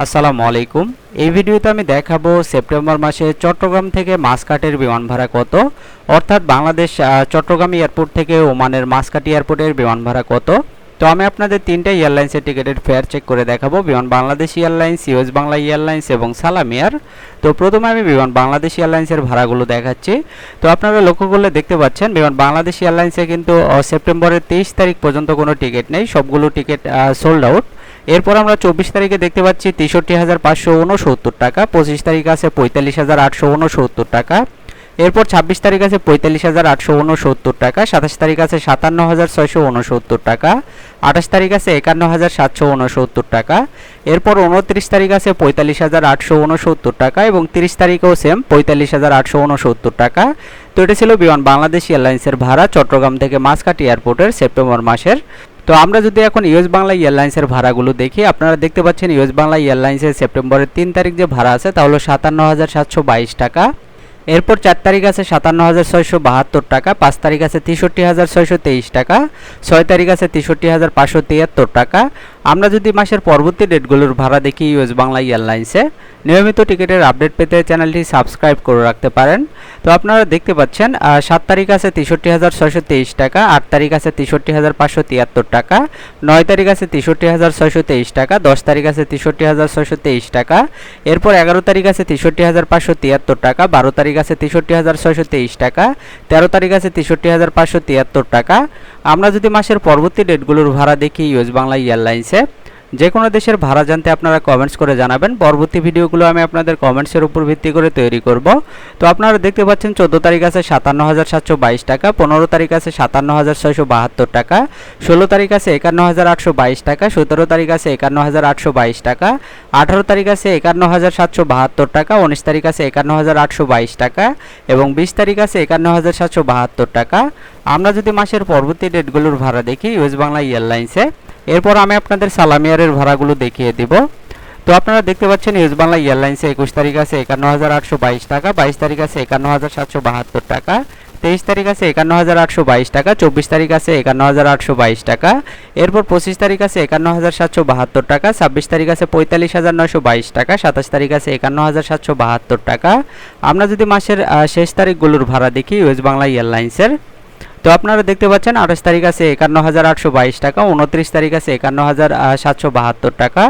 আসসালামু আলাইকুম। এই ভিডিওতে আমি দেখাবো সেপ্টেম্বর মাসে চট্টগ্রাম থেকে মাসকাটের বিমান ভাড়া কত, অর্থাৎ বাংলাদেশ চট্টগ্রাম এয়ারপোর্ট থেকে ওমানের মাসকাট এয়ারপোর্টের বিমান ভাড়া কত। তো আমি আপনাদের তিনটা এয়ারলাইন্সের টিকিটের ফেয়ার চেক করে দেখাবো, বিমান Bangladesh airlines, US Bangla airlines এবং সালাম এয়ার। তো প্রথমে আমি বিমান বাংলাদেশ এয়ারলাইন্সের ভাড়াগুলো দেখাচ্ছি। তো আপনারা লক্ষ্য করলে দেখতে পাচ্ছেন বিমান বাংলাদেশ এয়ারলাইন্সে কিন্তু সেপ্টেম্বরের 23 তারিখ পর্যন্ত কোনো টিকিট নেই, সবগুলো টিকিট সোল্ড আউট। এরপর আমরা 24 তারিখে দেখতে পাচ্ছি 63,569 টাকা, 25 তারিখ আছে 45,869 টাকা, এরপর 26 তারিখ আছে 45,869 টাকা, 27 তারিখ আছে 57,669 টাকা, 28 তারিখ আছে 51,769 টাকা, এরপর 29 তারিখ আছে 45,869 টাকা এবং 30 তারিখেও সেম 45,869 টাকা। তো এটা ছিল বিমান বাংলাদেশ এয়ারলাইন্সের ভাড়া চট্টগ্রাম থেকে মাসকাট এয়ারপোর্টের সেপ্টেম্বর মাসের। তো আমরা যদি এখন ইউএস বাংলা এয়ারলাইন্সের ভাড়াগুলো দেখি, আপনারা দেখতে পাচ্ছেন ইউএস বাংলা এয়ারলাইন্সের সেপ্টেম্বরের 3 তারিখ যে ভাড়া আছে তা হলো 57,722 টাকা। এরপর 4 তারিখ আছে 57,672 টাকা, 5 তারিখ আছে 63,623 টাকা, 6 তারিখ আছে 63,573 টাকা। আমরা যদি মাসের পরবর্তী ডেটগুলোর ভাড়া দেখি ইউএস বাংলা এয়ারলাইন্সে, নিয়মিত টিকিটের আপডেট পেতে চ্যানেলটি সাবস্ক্রাইব করে রাখতে পারেন। তো আপনারা দেখতে পাচ্ছেন 7 তারিখ আছে 63,623 টাকা, 8 তারিখ আছে 63,573 টাকা, 9 তারিখ আছে 63,623 টাকা, 10 তারিখ আছে 63,623 টাকা, এরপর 11 তারিখ আছে 63,573 টাকা, 12 তারিখ আছে 63,623 টাকা, 13 তারিখ আছে 63,573 টাকা। আমরা যদি মাসের পরবর্তী ডেটগুলোর ভাড়া দেখি ইউএস বাংলা এয়ারলাইন্সে, যে কোনো দেশের ভাড়া জানতে আপনারা কমেন্টস করে জানাবেন, পরবর্তী ভিডিওগুলো আমি আপনাদের কমেন্টসের উপর ভিত্তি করে তৈরি করব। তো আপনারা দেখতে পাচ্ছেন 14 তারিখ আছে 57,722 টাকা, 15 তারিখ আছে 57,672 টাকা, 16 তারিখ আছে 51,822 টাকা, 17 তারিখ আছে 51,822 টাকা, 18 তারিখ আছে 51,772 টাকা, 19 তারিখ আছে 51,822 টাকা এবং 20 তারিখ আছে 51,772 টাকা। আমরা যদি মাসের পরবর্তী ডেটগুলোর ভাড়া দেখি ইউএস বাংলা এয়ারলাইন্সে, এরপর আমি আপনাদের সালাম এয়ারের ভাড়াগুলো দেখিয়ে দিব। তো আপনারা দেখতে পাচ্ছেন ইউএস বাংলা এয়ারলাইন্সে 21 তারিখ আছে 51,822 টাকা, 22 তারিখ আছে 51,772 টাকা, 23 তারিখ আছে 51,822 টাকা, 24 তারিখ আছে 51,822 টাকা, এরপর 25 তারিখ আছে 51,772 টাকা, 26 তারিখ আছে 45,922 টাকা, 27 তারিখ আছে 51,772 টাকা। আমরা যদি মাসের শেষ তারিখগুলোর ভাড়া দেখি ইউএস বাংলা এয়ারলাইন্সের, তো আপনারা দেখতে পাচ্ছেন 28 তারিখ আছে 51,822 টাকা, 29 তারিখ আছে 51,772 টাকা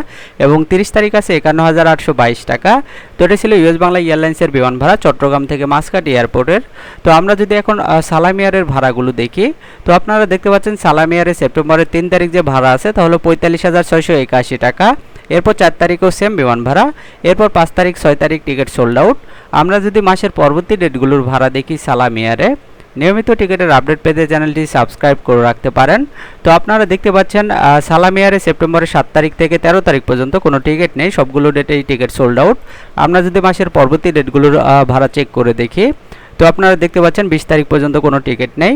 এবং 30 তারিখ আছে 51,822 টাকা। তো এটা ছিল ইউএস বাংলা এয়ারলাইন্সের বিমান ভাড়া চট্টগ্রাম থেকে মাসকাট এয়ারপোর্টের। তো আমরা যদি এখন সালাম এয়ারের ভাড়াগুলো দেখি, তো আপনারা দেখতে পাচ্ছেন সালাম এয়ারে সেপ্টেম্বরের 3 তারিখ যে ভাড়া আছে তাহলে 45,681 টাকা, এরপর 4 তারিখেও সেম বিমান ভাড়া, এরপর 5 তারিখ 6 তারিখ টিকিট সোল্ড আউট। আমরা যদি মাসের পরবর্তী ডেটগুলোর ভাড়া দেখি সালাম এয়ারে, নিয়মিত টিকিটের আপডেট পেতে চ্যানেলটি সাবস্ক্রাইব করে রাখতে পারেন। তো আপনারা দেখতে পাচ্ছেন সালাম এয়ারে সেপ্টেম্বরের 7 তারিখ থেকে 13 তারিখ পর্যন্ত কোনো টিকিট নেই, সবগুলো ডেটেই টিকিট সোল্ড আউট। আমরা যদি মাসের পরবর্তী ডেটগুলোর ভাড়া চেক করে দেখি, তো আপনারা দেখতে পাচ্ছেন 20 তারিখ পর্যন্ত কোনো টিকিট নেই।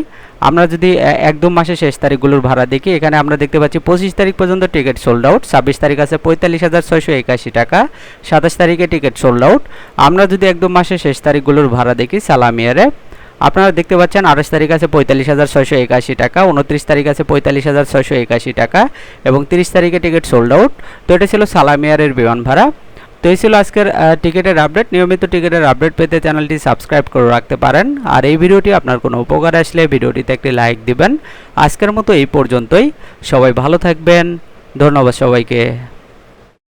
আমরা যদি একদম মাসের শেষ তারিখগুলোর ভাড়া দেখি, এখানে আমরা দেখতে পাচ্ছি 25 তারিখ পর্যন্ত টিকিট সোল্ড আউট, 26 তারিখ আছে 45,681 টাকা, 27 তারিখে টিকিট সোল্ড আউট। আমরা যদি একদম মাসের শেষ তারিখগুলোর ভাড়া দেখি সালাম এয়ারে, আপনারা দেখতে পাচ্ছেন 28 তারিখ আছে 45,681 টাকা, 29 তারিখ আছে 45,681 টাকা এবং 30 তারিখে টিকিট সোল্ড আউট। তো এটা ছিল সালাম এয়ারের বিমান ভাড়া। তো এই ছিল আজকের টিকিটের আপডেট। নিয়মিত টিকিটের আপডেট পেতে চ্যানেলটি সাবস্ক্রাইব করে রাখতে পারেন। আর এই ভিডিওটি আপনার কোনো উপকার আসলে ভিডিওটিতে একটি লাইক দিবেন। আজকের মতো এই পর্যন্তই, সবাই ভালো থাকবেন, ধন্যবাদ সবাইকে।